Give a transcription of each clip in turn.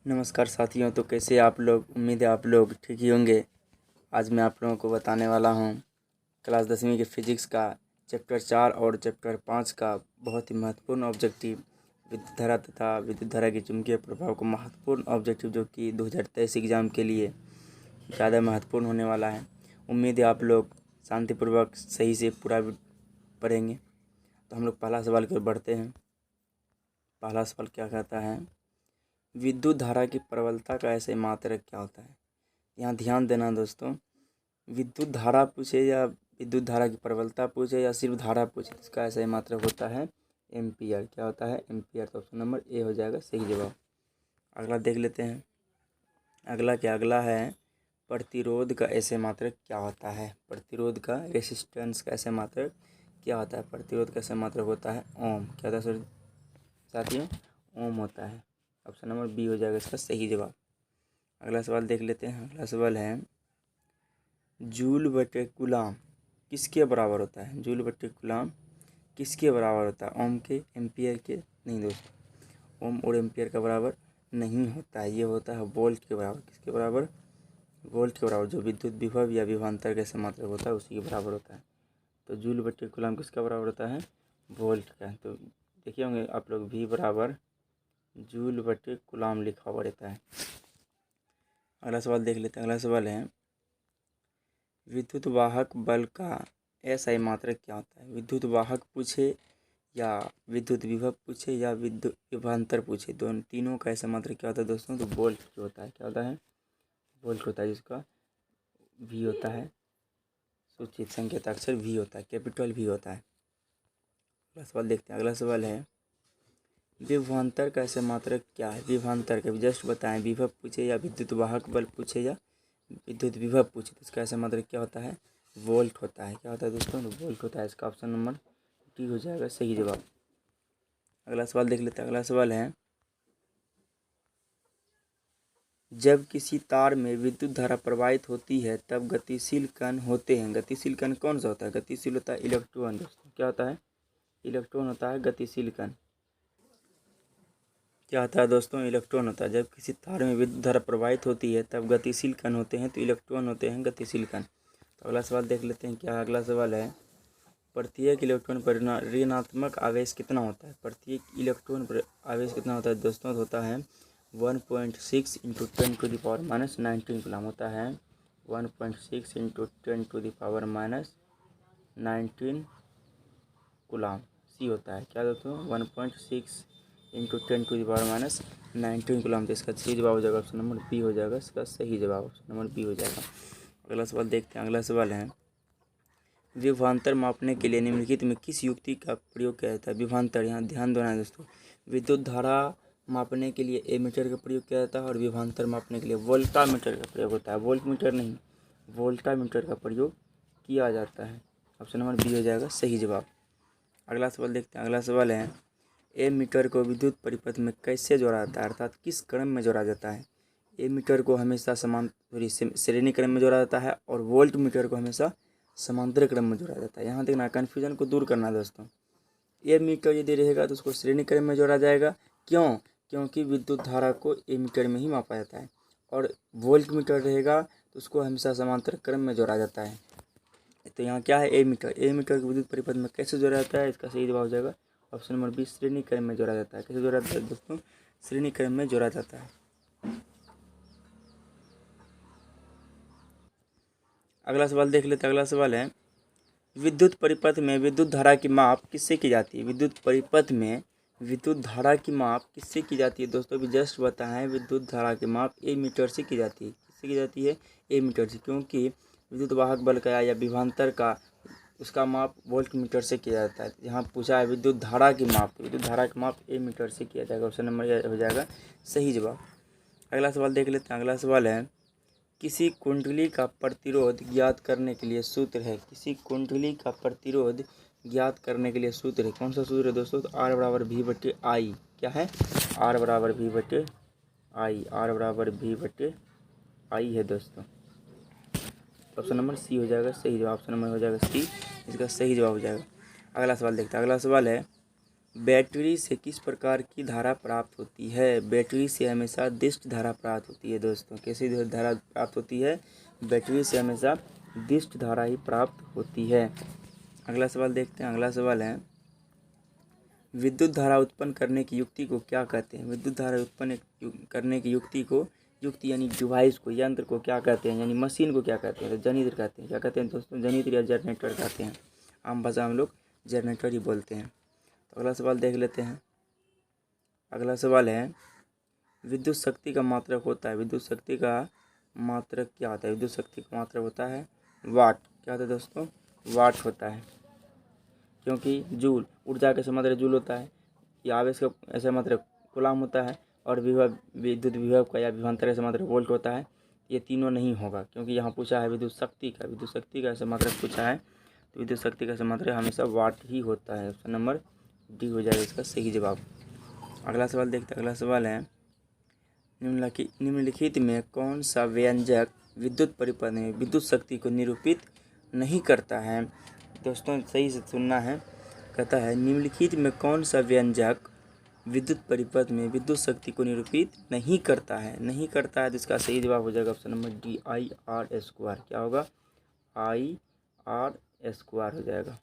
नमस्कार साथियों। तो कैसे आप लोग? उम्मीद है आप लोग ठीक ही होंगे। आज मैं आप लोगों को बताने वाला हूँ क्लास 10वीं के फिजिक्स का चैप्टर 4 और चैप्टर 5 का बहुत ही महत्वपूर्ण ऑब्जेक्टिव विद्युत धारा तथा विद्युत धारा के चुंबकीय प्रभाव को महत्वपूर्ण ऑब्जेक्टिव जो कि 2023 एग्ज़ाम के लिए ज़्यादा महत्वपूर्ण होने वाला है। उम्मीद है आप लोग शांतिपूर्वक सही से पूरा पढ़ेंगे। तो हम लोग पहला सवाल की ओर बढ़ते हैं। पहला सवाल क्या कहता है, विद्युत धारा की प्रबलता का ऐसे मात्रक क्या होता है। यहाँ ध्यान देना दोस्तों, विद्युत धारा पूछे या विद्युत धारा की प्रबलता पूछे या सिर्फ धारा पूछे, इसका ऐसा ही मात्रक होता है एम्पियर। क्या होता है? एम्पियर। तो ऑप्शन नंबर ए हो जाएगा सही जवाब। अगला देख लेते हैं। अगला है प्रतिरोध का ऐसे मात्रक क्या होता है। प्रतिरोध का, रेसिस्टेंस का ऐसे मात्रक क्या होता है। प्रतिरोध का ऐसे मात्रक होता है ओम। क्या होता है साथियों? ओम होता है। ऑप्शन नंबर बी हो जाएगा इसका सही जवाब। अगला सवाल देख लेते हैं। अगला सवाल है, जूल बटे कूलाम किसके बराबर होता है। जूल बटे कूलाम किसके बराबर होता है? ओम के, एम्पियर के? नहीं दोस्तों, ओम और एम्पियर का बराबर नहीं होता है। ये होता है वोल्ट के बराबर। किसके बराबर? वोल्ट के बराबर। जो विद्युत विभव या विभवांतर कैसे मात्रक होता है उसी के बराबर होता है। तो जूल बटे कूलाम किसका बराबर होता है? वोल्ट का। तो देखिए होंगे आप लोग भी बराबर जूल बटे कूलाम लिखा हुआ रहता है। अगला सवाल देख लेते हैं। अगला सवाल है, विद्युत वाहक बल का एसआई मात्रक क्या होता है। विद्युत वाहक पूछे या विद्युत विभव पूछे या विद्युत विभवांतर पूछे, दोनों तीनों का ऐसा मात्रक क्या होता है दोस्तों? तो वोल्ट जो होता है। क्या होता है? वोल्ट होता है, जिसका वी होता है, सूचित संकेताक्षर वी होता है, कैपिटल वी होता है। अगला सवाल देखते हैं। अगला सवाल है, विभवांतर का ऐसे मात्रक क्या है। विभवांतर का जस्ट बताएं। विभव पूछे या विद्युत वाहक बल पूछे या विद्युत विभव पूछे, तो इसका ऐसा मात्रक क्या होता है? वोल्ट होता है। क्या होता है दोस्तों? वोल्ट होता है। इसका ऑप्शन नंबर डी हो जाएगा सही जवाब। अगला सवाल देख लेते हैं। अगला सवाल है, जब किसी तार में विद्युत धारा प्रवाहित होती है तब गतिशील कण होते हैं। गतिशील कण कौन सा होता है? गतिशील होता है इलेक्ट्रॉन दोस्तों। क्या होता है? इलेक्ट्रॉन होता है गतिशील कण। क्या होता है दोस्तों? इलेक्ट्रॉन होता है। जब किसी तार में विद्युत धारा प्रवाहित होती है तब गतिशील कण होते हैं, तो इलेक्ट्रॉन होते हैं गतिशील कण। तो अगला सवाल देख लेते हैं। क्या अगला सवाल है, प्रत्येक इलेक्ट्रॉन पर ऋणात्मक आवेश कितना होता है। प्रत्येक इलेक्ट्रॉन पर आवेश कितना होता है दोस्तों? तो होता है 1.6 इंटू 10⁻⁻19 कूलम होता है। 1.6 इंटू 10⁻⁻19 कूलम सी होता है। क्या दोस्तों? 1.6 इंटू 10⁻⁻19 कूलम। तो इसका सही जवाब हो जाएगा ऑप्शन नंबर बी हो जाएगा इसका सही जवाब। ऑप्शन नंबर बी हो जाएगा। अगला सवाल देखते हैं। अगला सवाल है, विभवांतर मापने के लिए निम्नलिखित में किस युक्ति का प्रयोग किया जाता है। विभवांतर, यहाँ ध्यान देना है दोस्तों, विद्युत धारा मापने के लिए एमीटर का प्रयोग किया जाता है और विभवांतर मापने के लिए वोल्टामीटर का प्रयोग होता है। वोल्टमीटर नहीं, वोल्टामीटर का प्रयोग किया जाता है। ऑप्शन नंबर बी हो जाएगा सही जवाब। अगला सवाल देखते हैं। अगला सवाल है, एमीटर को विद्युत परिपथ में कैसे जोड़ा जाता है, अर्थात किस क्रम में जोड़ा जाता है। एमीटर को हमेशा श्रेणी क्रम में जोड़ा जाता है और वोल्ट मीटर को हमेशा समांतर क्रम में जोड़ा जाता है। यहाँ देखना, कन्फ्यूजन को दूर करना दोस्तों। ए मीटर यदि रहेगा तो उसको श्रेणी क्रम में जोड़ा जाएगा। क्यों? क्योंकि विद्युत धारा को ए मीटर में ही मापा जाता है। और वोल्ट मीटर रहेगा तो उसको हमेशा समांतर क्रम में जोड़ा जाता है। तो यहाँ क्या है? ए मीटर। ए मीटर को विद्युत परिपथ में कैसे जोड़ा जाता है, इसका सही जवाब हो जाएगा ऑप्शन नंबर बी, श्रेणी क्रम में जोड़ा जाता है। कैसे जोड़ा जाता है दोस्तों? श्रेणी क्रम में जोड़ा जाता है। अगला सवाल देख लेते हैं। अगला सवाल है, विद्युत परिपथ में विद्युत धारा की माप किससे की जाती है। विद्युत परिपथ में विद्युत धारा की माप किससे की जाती है दोस्तों? भी जस्ट बताएं। विद्युत धारा की माप ए मीटर से की जाती है। किससे की जाती है? ए मीटर से। क्योंकि विद्युत वाहक बल का या विभवांतर का उसका माप वोल्ट मीटर से किया जाता है। यहाँ पूछा है विद्युत धारा की माप, तो विद्युत धारा की माप ए मीटर से किया जाएगा। ऑप्शन नंबर हो जाएगा सही जवाब। अगला सवाल देख लेते हैं। अगला सवाल है, किसी कुंडली का प्रतिरोध ज्ञात करने के लिए सूत्र है। किसी कुंडली का प्रतिरोध ज्ञात करने के लिए सूत्र है। कौन सा सूत्र है दोस्तों? तो आर बराबर भी बटे आई। क्या है? आर बराबर भी बटे आई। आर बराबर भी बटे आई है दोस्तों। ऑप्शन नंबर सी हो जाएगा सही जवाब। ऑप्शन नंबर हो जाएगा सी, इसका सही जवाब हो जाएगा। अगला सवाल देखते हैं। अगला सवाल है, बैटरी से किस प्रकार की धारा प्राप्त होती है? बैटरी से हमेशा दिष्ट धारा प्राप्त होती है दोस्तों। कैसी धारा प्राप्त होती है? बैटरी से हमेशा दिष्ट धारा ही प्राप्त होती है। अगला सवाल देखते हैं। अगला सवाल है, विद्युत धारा उत्पन्न करने की युक्ति को क्या कहते हैं? विद्युत धारा उत्पन्न करने की युक्ति को, युक्ति यानी डिवाइस को, यंत्र को क्या कहते हैं? यानी मशीन को क्या कहते हैं? तो जनयंत्र कहते हैं। क्या कहते हैं दोस्तों? जनयंत्र या जनरेटर कहते हैं। आम भाषा हम लोग जनरेटर ही बोलते हैं। तो अगला सवाल देख लेते हैं। अगला सवाल है, विद्युत शक्ति का मात्रक होता है। विद्युत शक्ति का मात्रक क्या होता है? विद्युत शक्ति का मात्रक होता है वाट। क्या होता है दोस्तों? वाट होता है। क्योंकि जूल, ऊर्जा का मात्रक जूल होता है, या आवेश का ऐसा मात्रक कूलाम होता है, और विभव, विद्युत विभव का या विभवांतर का मात्रक वोल्ट होता है। ये तीनों नहीं होगा, क्योंकि यहाँ पूछा है विद्युत शक्ति का। विद्युत शक्ति का ऐसा मात्रक पूछा है, तो विद्युत शक्ति का ऐसा मात्रक हमेशा वाट ही होता है। ऑप्शन नंबर डी हो जाएगा इसका सही जवाब। अगला सवाल देखते हैं। अगला सवाल है, निम्नलिखित में कौन सा व्यंजक विद्युत परिपथ में विद्युत शक्ति को निरूपित नहीं करता है? दोस्तों सही से सुनना है। कहता है, निम्नलिखित में कौन सा व्यंजक विद्युत परिपथ में विद्युत शक्ति को निरूपित नहीं करता है? नहीं करता है, तो इसका सही जवाब हो जाएगा ऑप्शन नंबर डी, IR²। क्या होगा? IR² हो जाएगा।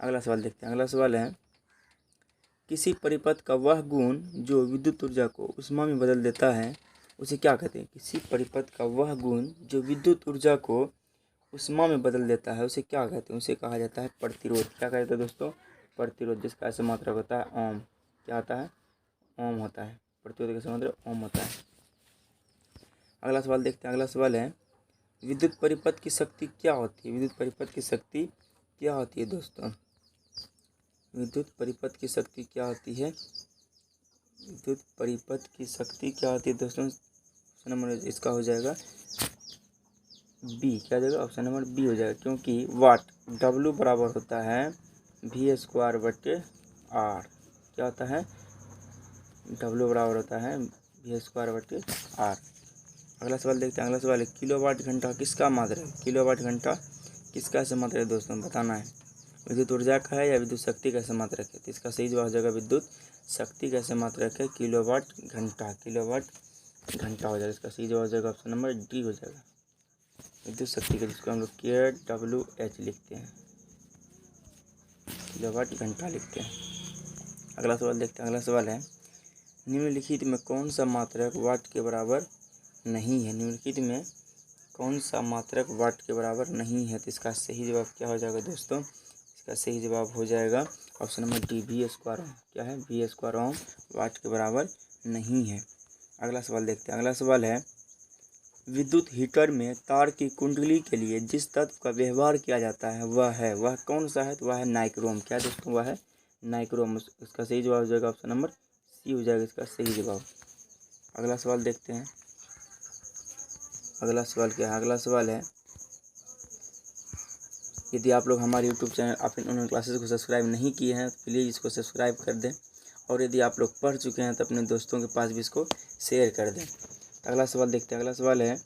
अगला सवाल देखते हैं। अगला सवाल है, किसी परिपथ का वह गुण जो विद्युत ऊर्जा को ऊष्मा में बदल देता है, उसे क्या कहते हैं? किसी परिपथ का वह गुण जो विद्युत ऊर्जा को ऊष्मा में बदल देता है, उसे क्या कहते हैं? उसे कहा जाता है प्रतिरोध। क्या कहते हैं दोस्तों? प्रतिरोध, जिसका ऐसा मात्रक होता है ओम। क्या होता है? ओम होता है। प्रतिरोध का ऐसा मात्रक ओम होता है। अगला सवाल देखते हैं। अगला सवाल है, विद्युत परिपथ की शक्ति क्या होती है? विद्युत परिपथ की शक्ति क्या होती है दोस्तों? विद्युत परिपथ की शक्ति क्या होती है? विद्युत परिपथ की शक्ति क्या होती है दोस्तों? ऑप्शन नंबर इसका हो जाएगा बी। क्या हो जाएगा? ऑप्शन नंबर बी हो जाएगा, क्योंकि वाट W बराबर होता है V²/R। क्या होता है? W बराबर होता है V²/R। अगला सवाल देखते हैं। अगला सवाल है, किलोवाट घंटा किसका मात्रक है? किलोवाट घंटा किसका ऐसा मात्रक है दोस्तों? बताना है। विद्युत ऊर्जा का है या विद्युत शक्ति का ऐसा मात्रक है? तो इसका सही जवाब हो जाएगा विद्युत शक्ति का ऐसा मात्रक है किलोवाट घंटा। किलोवाट घंटा हो जाएगा। इसका सही जवाब हो जाएगा ऑप्शन नंबर डी हो जाएगा, विद्युत शक्ति का, जिसको हम लोग KWH लिखते हैं, किलोवाट घंटा लिखते हैं। अगला सवाल देखते हैं। अगला सवाल है, निम्नलिखित में कौन सा मात्रक वाट के बराबर नहीं है? निम्नलिखित में कौन सा मात्रक वाट के बराबर नहीं है? तो इसका सही जवाब क्या हो जाएगा दोस्तों? इसका सही जवाब हो जाएगा ऑप्शन नंबर डी, V²। क्या है? V² वाट के बराबर नहीं है। अगला सवाल देखते हैं। अगला सवाल है, विद्युत हीटर में तार की कुंडली के लिए जिस तत्व का व्यवहार किया जाता है वह कौन सा है? तो वह है नाइक्रोम। क्या दोस्तों? वह है नाइक्रोम। इसका सही जवाब हो जाएगा ऑप्शन नंबर सी हो जाएगा इसका सही जवाब। अगला सवाल देखते हैं। अगला सवाल क्या है? अगला सवाल है, यदि आप लोग हमारे यूट्यूब चैनल ऑनलाइन क्लासेस को सब्सक्राइब नहीं किए हैं तो प्लीज़ इसको सब्सक्राइब कर दें, और यदि आप लोग पढ़ चुके हैं तो अपने दोस्तों के पास भी इसको शेयर कर दें। अगला सवाल देखते हैं। अगला सवाल है,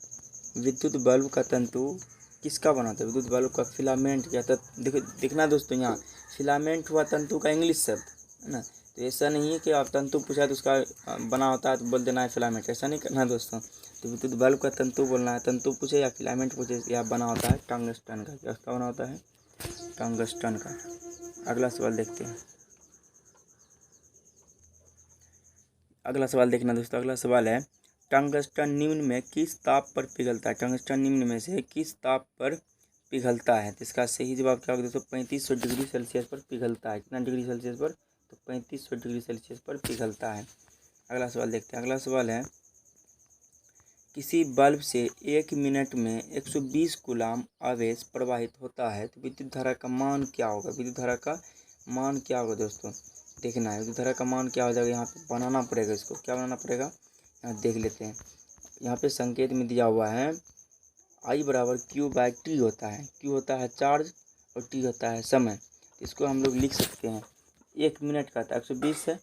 विद्युत बल्ब का तंतु किसका बना था? विद्युत बल्ब का फिलामेंट या देखो देखना दोस्तों, यहाँ फिलामेंट हुआ तंतु का इंग्लिश शब्द है ना। तो ऐसा नहीं है कि आप तंतु पूछा तो उसका बना होता है तो बोल देना है फिलामेंट, ऐसा नहीं करना दोस्तों। तो विद्युत बल्ब का तंतु बोलना है। तंतु पूछे या फिलामेंट पूछे, या बना होता है टंगस्टन का। क्या उसका बना होता है? टंगस्टन का। अगला सवाल देखते हैं। अगला सवाल देखना दोस्तों। अगला सवाल है, टंगस्टन निम्न में किस ताप पर पिघलता है? टंगस्टन निम्न में से किस ताप पर पिघलता है? तो इसका सही जवाब क्या होगा दोस्तों? 3500 डिग्री सेल्सियस पर पिघलता है। कितना डिग्री सेल्सियस पर? तो 3500 डिग्री सेल्सियस पर पिघलता है। अगला सवाल देखते हैं। अगला सवाल है, किसी बल्ब से 1 मिनट में 120 कूलाम आवेश प्रवाहित होता है, तो विद्युत धारा का मान क्या होगा? विद्युत धारा का मान क्या होगा दोस्तों? देखना है। विद्युत धारा का मान क्या हो जाएगा? यहाँ पे बनाना पड़ेगा इसको। क्या बनाना पड़ेगा? यहाँ देख लेते हैं। यहाँ पे संकेत में दिया हुआ है I बराबर Q/T होता है। Q होता है चार्ज और T होता है समय। इसको हम लोग लिख सकते हैं, 1 मिनट का था 120 है,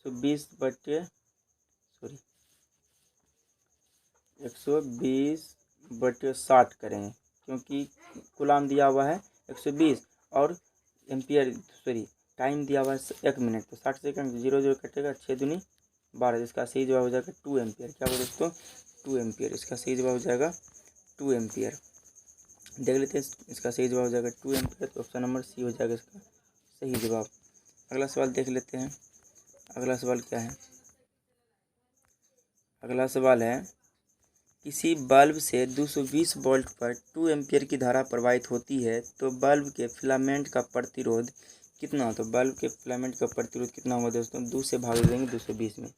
120/60 करेंगे, क्योंकि कूलाम दिया हुआ है 120 और टाइम दिया हुआ है 1 मिनट, तो 60 सेकंड 0 0 कटेगा, 6 दूनी 12, इसका सही जवाब हो जाएगा 2 एम्पियर। क्या बोले दोस्तों? 2 एम्पियर, इसका सही जवाब हो जाएगा 2 एम्पियर। देख लेते हैं इसका सही जवाब हो जाएगा 2 एम्पियर, तो ऑप्शन नंबर सी हो जाएगा इसका सही जवाब। अगला सवाल देख लेते हैं। अगला सवाल क्या है? अगला सवाल है, किसी बल्ब से 220 वोल्ट पर 2 एम्पियर की धारा प्रवाहित होती है, तो बल्ब के फिलामेंट का प्रतिरोध कितना हो? तो बल्ब के फिलामेंट का प्रतिरोध कितना होगा दोस्तों? 2 से भाग दे देंगे 220 में,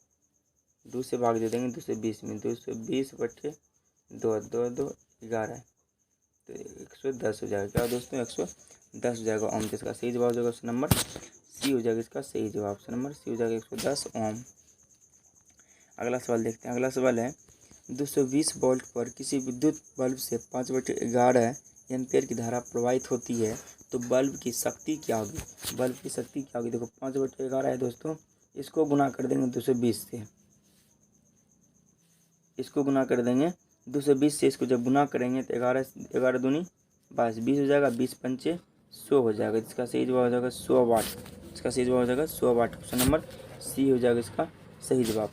2 से भाग दे देंगे 220 में, 220 बटे 2, 2 2 11, तो 110 हो जाएगा। क्या दोस्तों? 110 हो जाएगा ओम। इसका सही जवाब हो जाएगा ऑप्शन नंबर सी हो जाएगा इसका सही जवाब। ऑप्शन नंबर सी हो जाएगा 110 ओम। अगला सवाल देखते हैं। अगला सवाल है, 220 वोल्ट पर किसी विद्युत बल्ब से 5/11 एम्पियर की धारा प्रवाहित होती है, तो बल्ब की शक्ति क्या होगी? बल्ब की शक्ति क्या होगी? देखो 5/11 है दोस्तों, इसको गुना कर देंगे 220 से, इसको गुना कर देंगे 220 से, इसको जब गुना करेंगे तो 11 दूनी 22, 20 हो जाएगा, 20 पंचे 100 हो जाएगा। इसका सही जवाब हो जाएगा 100 वाट। इसका सही जवाब हो जाएगा 100 वाट। ऑप्शन नंबर सी हो जाएगा इसका सही जवाब।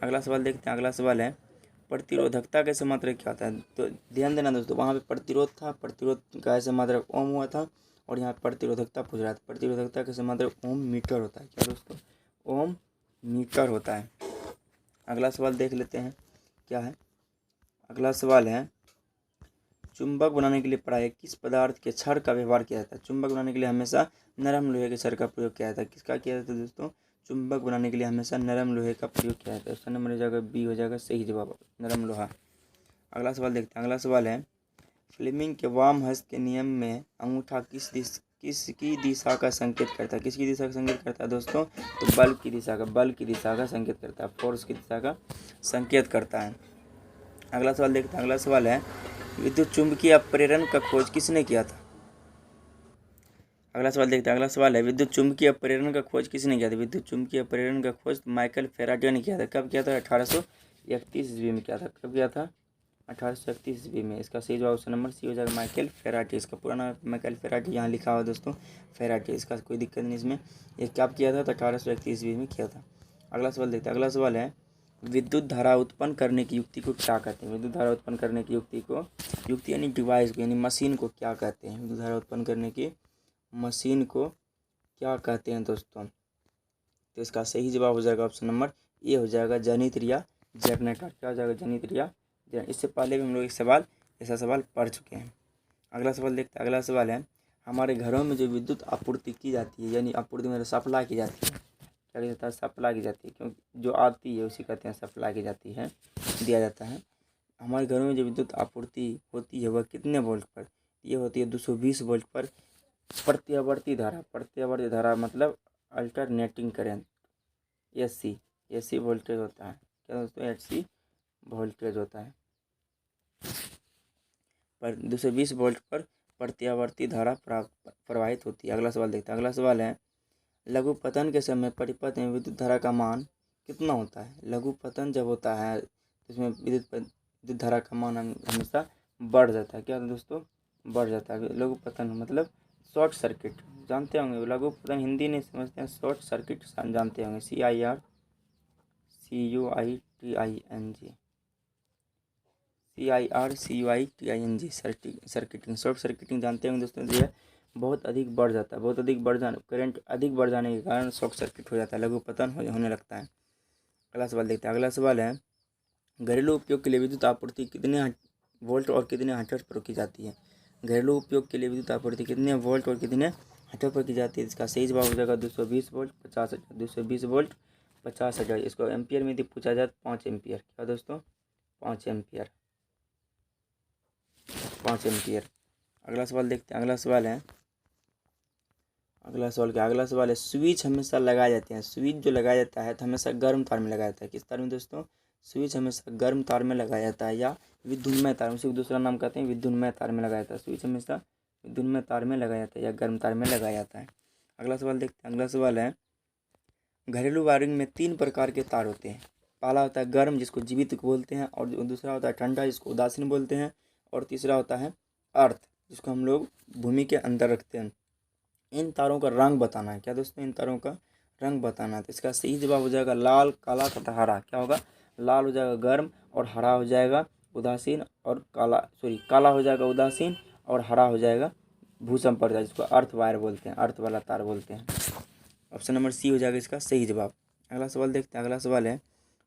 अगला सवाल देखते हैं। अगला सवाल है, प्रतिरोधकता का ऐसे मात्रक क्या होता है? तो ध्यान देना दोस्तों, वहाँ पे प्रतिरोध था, प्रतिरोध का ऐसे मात्रक ओम हुआ था, और यहाँ प्रतिरोधकता पूछ रहा था। प्रतिरोधकता का ऐसे मात्रक ओम मीटर होता है। क्या दोस्तों? ओम मीटर होता है। अगला सवाल देख लेते हैं क्या है। अगला सवाल है, चुंबक बनाने के लिए पढ़ाई किस पदार्थ के छड़ का व्यवहार किया जाता है? चुंबक बनाने के लिए हमेशा नरम लोहे के छड़ का प्रयोग किया जाता है। किसका किया जाता है दोस्तों? चुंबक बनाने के लिए हमेशा नरम लोहे का प्रयोग किया जाता है। ऑप्शन नंबर हो जाएगा बी हो जाएगा सही जवाब, नरम लोहा। अगला सवाल देखते हैं। अगला सवाल है, फ्लेमिंग के वाम हस्त के नियम में अंगूठा किसकी दिशा का संकेत करता है? किसकी दिशा का संकेत करता है दोस्तों? तो बल्ब की दिशा का संकेत करता है, फोर्स की दिशा का संकेत करता है। अगला सवाल देखते हैं। अगला सवाल है, विद्युत चुंबकीय अपरेरण का खोज किसने किया था? अगला सवाल देखते हैं। अगला सवाल है, विद्युत चुंबकीय अपरेरण का खोज किसने किया था? विद्युत चुंबकीय अपरेरण का खोज माइकल फैराडे ने किया था। कब किया था? 1831 ईस्वी में किया था। कब किया था? 1831 ईस्वी में। इसका सही जवाब ऑप्शन नंबर सी हो जाएगा, माइकल फैराडे। इसका पूरा नाम माइकल फैराडे, यहाँ लिखा हुआ दोस्तों फैराडे, इसका कोई दिक्कत नहीं इसमें। ये कब किया था? तो 1831 ईस्वी में किया था। अगला सवाल देखते हैं। अगला सवाल है, विद्युत धारा उत्पन्न करने की युक्ति को क्या कहते हैं? विद्युत धारा उत्पन्न करने की युक्ति यानी डिवाइस को, यानी मशीन को क्या कहते हैं? विद्युत धारा उत्पन्न करने की मशीन को क्या कहते हैं दोस्तों? तो इसका सही जवाब हो जाएगा ऑप्शन नंबर ए हो जाएगा, जनित्र या जनरेटर। क्या हो जाएगा? जनित्र या जनरेटर। इससे पहले भी हम लोग ऐसा सवाल पढ़ चुके हैं। अगला सवाल देखते हैं। अगला सवाल है, हमारे घरों में जो विद्युत आपूर्ति की जाती है, यानी आपूर्ति में सप्लाई की जाती है, क्या कहता है? सप्लाई की जाती है, क्योंकि जो आती है उसी कहते हैं सप्लाई की जाती है, दिया जाता है। हमारे घरों में जो विद्युत आपूर्ति होती है वह कितने वोल्ट पर? ये होती है 220 वोल्ट पर। प्रत्यावर्ती धारा मतलब अल्टरनेटिंग करेंट, एसी वोल्टेज होता है। क्या दोस्तों? एसी वोल्टेज होता है। पर 220 वोल्ट पर प्रत्यावर्ती धारा प्रवाहित होती है। अगला सवाल देखते हैं। अगला सवाल है, लघु पतन के समय परिपथ में विद्युत धारा का मान कितना होता है? लघु पतन जब होता है तो इसमें विद्युत धारा का मान हमेशा बढ़ जाता है। क्या दोस्तों? बढ़ जाता है। लघु पतन मतलब शॉर्ट सर्किट, जानते होंगे। लघु पतन हिंदी नहीं समझते हैं, शॉर्ट सर्किट जानते होंगे, CIR CUITING circuiting, short circuiting जानते होंगे दोस्तों। ये बहुत अधिक बढ़ जाता है, बहुत अधिक बढ़ जाने, करंट अधिक बढ़ जाने के कारण शॉर्ट सर्किट हो जाता है, लघु पतन होने लगता है। अगला सवाल देखते हैं। अगला सवाल है, घरेलू उपयोग के लिए विद्युत आपूर्ति कितने वोल्ट और कितने हर्ट्ज पर की जाती है? घरेलू उपयोग के लिए विद्युत आपूर्ति कितने वोल्ट और कितने हर्ट्ज पर की जाती है? इसका सही जवाब हो जाएगा 220 वोल्ट 50 हर्ट्ज। 220 volt 50 hertz. इसको एम्पियर में यदि पूछा जाए 5 एम्पियर। क्या दोस्तों? 5 एम्पियर, 5 एम्पियर। अगला सवाल देखते हैं। अगला सवाल है, अगला सवाल है, स्विच हमेशा लगाए जाते हैं। स्विच जो लगाया जाता है तो हमेशा गर्म तार में लगाया जाता है। किस तार में दोस्तों? स्विच हमेशा गर्म तार में लगाया जाता है या विद्युन्मय तार, उसी को दूसरा नाम कहते हैं विद्युन्मय तार में लगाया जाता है। स्विच हमेशा विद्युन्मय तार में लगाया जाता है या गर्म तार में लगाया जाता है। अगला सवाल देखते हैं। अगला सवाल है, घरेलू वायरिंग में 3 प्रकार के तार होते हैं। पहला होता है गर्म, जिसको जीवित बोलते हैं, और दूसरा होता है ठंडा, जिसको उदासीन बोलते हैं, और तीसरा होता है अर्थ, जिसको हम लोग भूमि के अंदर रखते हैं। इन तारों का रंग बताना है। क्या दोस्तों? इन तारों का रंग बताना है। तो इसका सही जवाब हो जाएगा लाल, काला तथा हरा। क्या होगा? लाल हो जाएगा गर्म और हरा हो जाएगा उदासीन, और काला हो जाएगा उदासीन और हरा हो जाएगा भूसंपर्क, जिसको अर्थ वायर बोलते हैं, अर्थ वाला तार बोलते हैं। ऑप्शन नंबर सी हो जाएगा इसका सही जवाब। अगला सवाल देखते हैं। अगला सवाल है,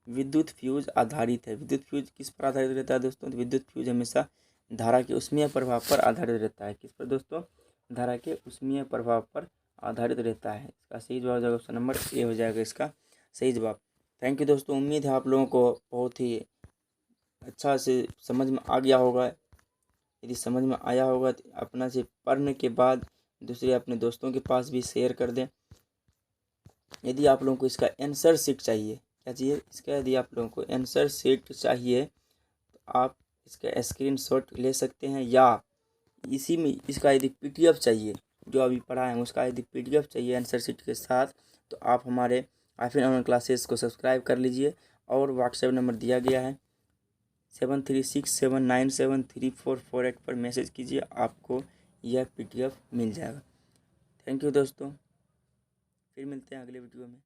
विद्युत फ्यूज आधारित है। विद्युत फ्यूज किस पर आधारित रहता है दोस्तों? तो विद्युत फ्यूज हमेशा धारा के उष्मीय प्रभाव पर आधारित रहता है। किस पर दोस्तों? धारा के उष्मीय प्रभाव पर आधारित रहता है। इसका सही जवाब हो जाएगा ऑप्शन नंबर ए हो जाएगा इसका सही जवाब। थैंक यू दोस्तों। उम्मीद है आप लोगों को बहुत ही अच्छा से समझ में आ गया होगा। यदि समझ में आया होगा तो अपना से पढ़ने के बाद दूसरे अपने दोस्तों के पास भी शेयर कर दें। यदि आप लोगों को इसका आंसर शीट चाहिए, क्या चाहिए इसका? यदि आप लोगों को आंसर शीट चाहिए तो आप इसका स्क्रीनशॉट ले सकते हैं, या इसी में इसका यदि पीडीएफ चाहिए, जो अभी पढ़ा है उसका यदि पीडीएफ चाहिए आंसर शीट के साथ, तो आप हमारे आईफिन ऑनलाइन क्लासेस को सब्सक्राइब कर लीजिए। और व्हाट्सएप नंबर दिया गया है 7367973448 पर मैसेज कीजिए, आपको यह पीडीएफ मिल जाएगा। थैंक यू दोस्तों, फिर मिलते हैं अगले वीडियो में।